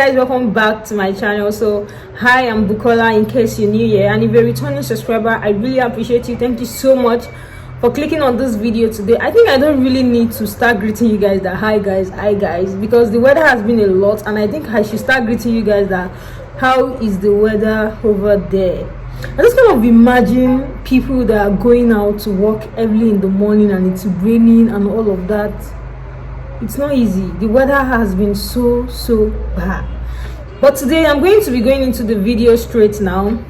guys, welcome back to my channel. So hi, I'm Bukola, in case you're new here, and if you're a returning subscriber, I really appreciate you. Thank you so much for clicking on this video today. I think I don't really need to start greeting you guys that hi guys, because the weather has been a lot, and I think I should start greeting you guys that how is the weather over there. I just kind of imagine people that are going out to work early in the morning and it's raining and all of that. It's not easy. The weather has been so bad. But today I'm going to be going into the video straight now.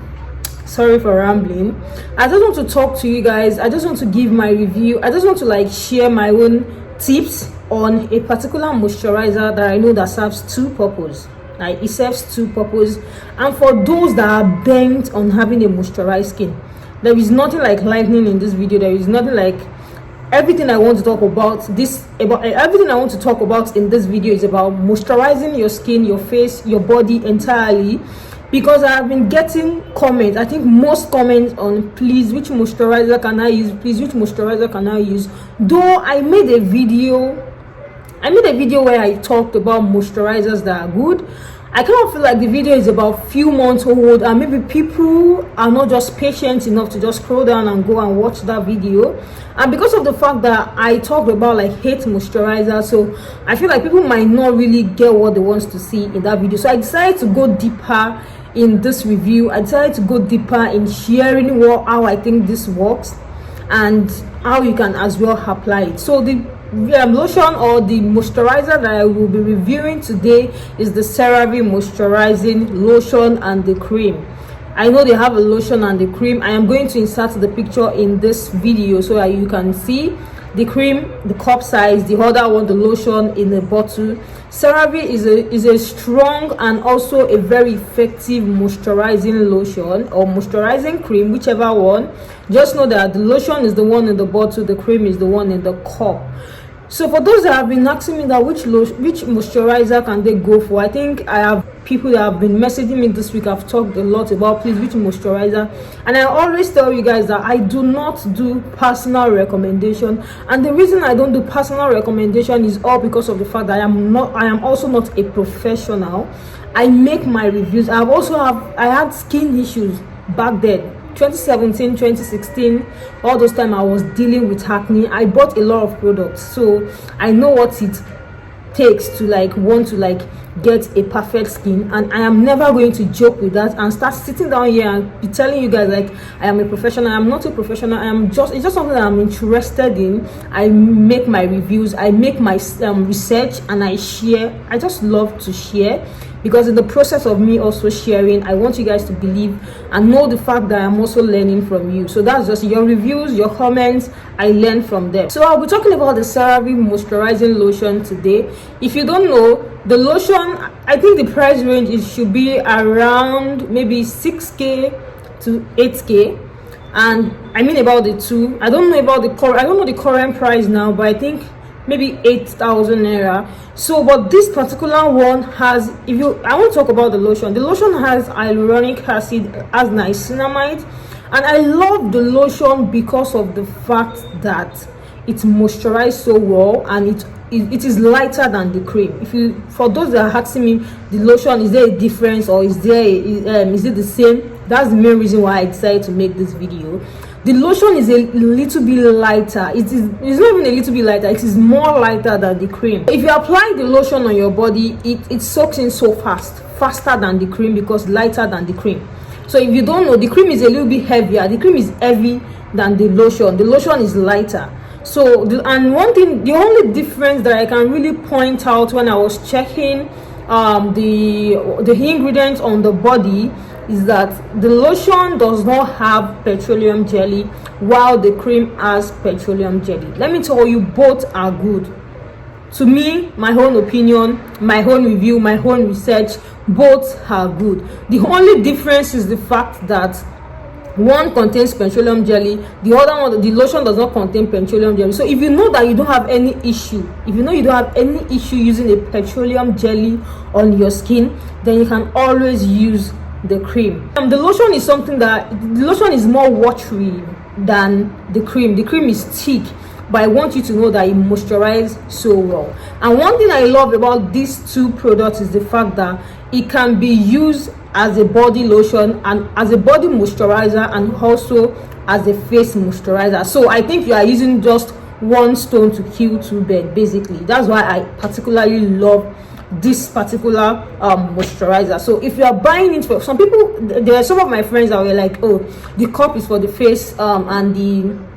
Sorry for rambling. I just want to talk to you guys. I just want to give my review. I just want to like share my own tips on a particular moisturizer that I know that serves two purposes. Like it serves two purposes, and for those that are bent on having a moisturized skin, there is nothing like lightening in this video. There is nothing like everything I want to talk about everything I want to talk about in this video is about moisturizing your skin, your face, your body entirely, because I have been getting comments. I think most comments on please which moisturizer can I use, please which moisturizer can I use. Though I made a video where I talked about moisturizers that are good, I kind of feel like the video is about few months old, and maybe people are not just patient enough to just scroll down and go and watch that video. And because of the fact that I talked about like hate moisturizer, so I feel like people might not really get what they want to see in that video. So I decided to go deeper in this review. I decided to go deeper in sharing how I think this works and how you can as well apply it. So the lotion or the moisturizer that I will be reviewing today is the CeraVe Moisturizing Lotion and the cream. I know they have a lotion and the cream. I am going to insert the picture in this video so that you can see the cream, the cup size, the other one, the lotion in the bottle. CeraVe is a strong and also a very effective moisturizing lotion or moisturizing cream, whichever one. Just know that the lotion is the one in the bottle, the cream is the one in the cup. So for those that have been asking me that which moisturizer can they go for, I think I have people that have been messaging me this week. I've talked a lot about please which moisturizer, and I always tell you guys that I do not do personal recommendation, and the reason I don't do personal recommendation is all because of the fact that I am also not a professional. I make my reviews. I had skin issues back then, 2017, 2016, all those time I was dealing with acne. I bought a lot of products, so I know what it takes to like want to like get a perfect skin, and I am never going to joke with that and start sitting down here and be telling you guys like I am a professional. I am not a professional. It's just something that I'm interested in. I make my reviews, I make my research, and I share. I just love to share, because in the process of me also sharing, I want you guys to believe and know the fact that I'm also learning from you. So that's just your reviews, your comments, I learn from them. So I'll be talking about the CeraVe Moisturizing Lotion today. If you don't know, the lotion, I think the price range should be around maybe 6k to 8k, and I mean about the two. I don't know the current price now, but I think maybe 8,000 naira. So but this particular one has, I want to talk about the lotion. The lotion has hyaluronic acid, has niacinamide, and I love the lotion because of the fact that it's moisturized so well, and it is lighter than the cream. For those that are asking me the lotion, is there a difference or is it the same? That's the main reason why I decided to make this video. The lotion is a little bit lighter. It's not even a little bit lighter, it is more lighter than the cream. If you apply the lotion on your body, it soaks in so faster than the cream, because lighter than the cream. So if you don't know, the cream is a little bit heavier. The cream is heavy than the lotion. The lotion is lighter. So the only difference that I can really point out when I was checking the ingredients on the body is that the lotion does not have petroleum jelly, while the cream has petroleum jelly. Let me tell you, both are good. To me, my own opinion, my own review, my own research, both are good. The only difference is the fact that one contains petroleum jelly, the other one, the lotion, does not contain petroleum jelly. So if you know that you don't have any issue, using a petroleum jelly on your skin, then you can always use the cream. The lotion is more watery than the cream. The cream is thick, but I want you to know that it moisturizes so well. And one thing I love about these two products is the fact that it can be used as a body lotion and as a body moisturizer, and also as a face moisturizer. So I think you are using just one stone to kill two birds, basically. That's why I particularly love this particular moisturizer. So if you are buying it, for some people, there are some of my friends that were like, oh, the cup is for the face and the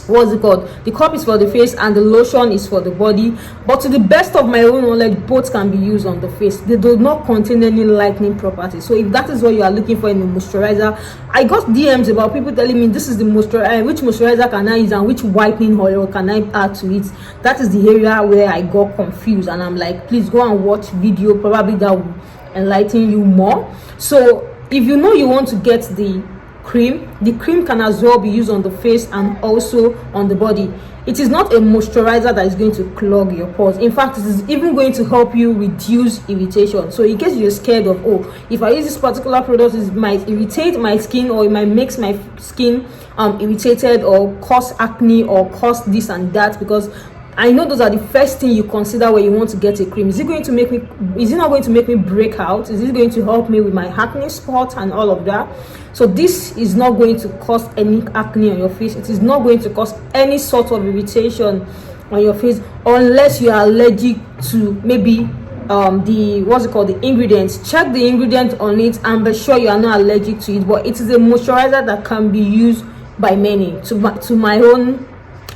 the cup is for the face and the lotion is for the body. But to the best of my own knowledge, both can be used on the face. They do not contain any lightening properties. So if that is what you are looking for in a moisturizer, I got DMs about people telling me this is the moisturizer, which moisturizer can I use and which whitening oil can I add to it. That is the area where I got confused, and I'm like, please go and watch video, probably that will enlighten you more. So if you know you want to get the cream can as well be used on the face and also on the body. It is not a moisturizer that is going to clog your pores. In fact, it is even going to help you reduce irritation. So in case you're scared of, oh, if I use this particular product, it might irritate my skin, or it might make my skin irritated, or cause acne, or cause this and that, because I know those are the first thing you consider when you want to get a cream. Is it not going to make me break out? Is it going to help me with my acne spot and all of that? So this is not going to cause any acne on your face. It is not going to cause any sort of irritation on your face, unless you are allergic to maybe the ingredients. Check the ingredient on it and be sure you are not allergic to it. But it is a moisturizer that can be used by many. To my own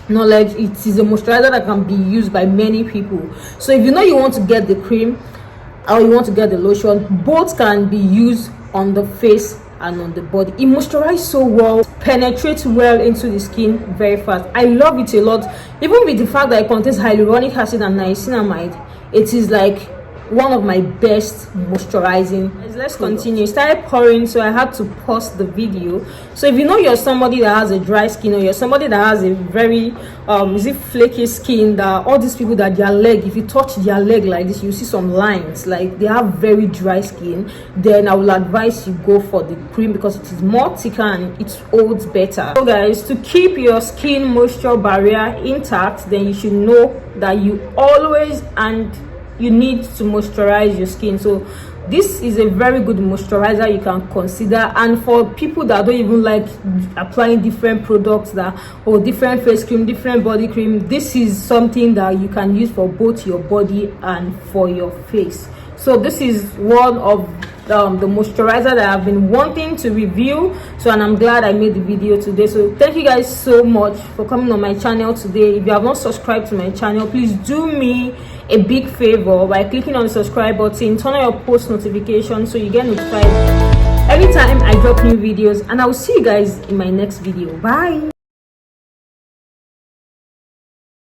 knowledge, it is a moisturizer that can be used by many people. So if you know you want to get the cream or you want to get the lotion, both can be used on the face and on the body. It moisturizes so well, penetrates well into the skin very fast. I love it a lot. Even with the fact that it contains hyaluronic acid and niacinamide, it is like one of my best moisturizing. Let's continue. It started pouring, so I had to pause the video. So if you know you're somebody that has a dry skin, or you're somebody that has a very flaky skin, that all these people that their leg, if you touch their leg like this, you see some lines, like they have very dry skin, then I will advise you go for the cream, because it is more thicker and it holds better. So guys, to keep your skin moisture barrier intact, then you should know that you always you need to moisturize your skin. So this is a very good moisturizer you can consider. And for people that don't even like applying different products, or different face cream, different body cream, this is something that you can use for both your body and for your face. So this is one of the moisturizer that I've been wanting to review, and I'm glad I made the video today. So thank you guys so much for coming on my channel today. If you have not subscribed to my channel, please do me a big favor by clicking on the subscribe button, turn on your post notifications so you get notified anytime I drop new videos, and I will see you guys in my next video. Bye.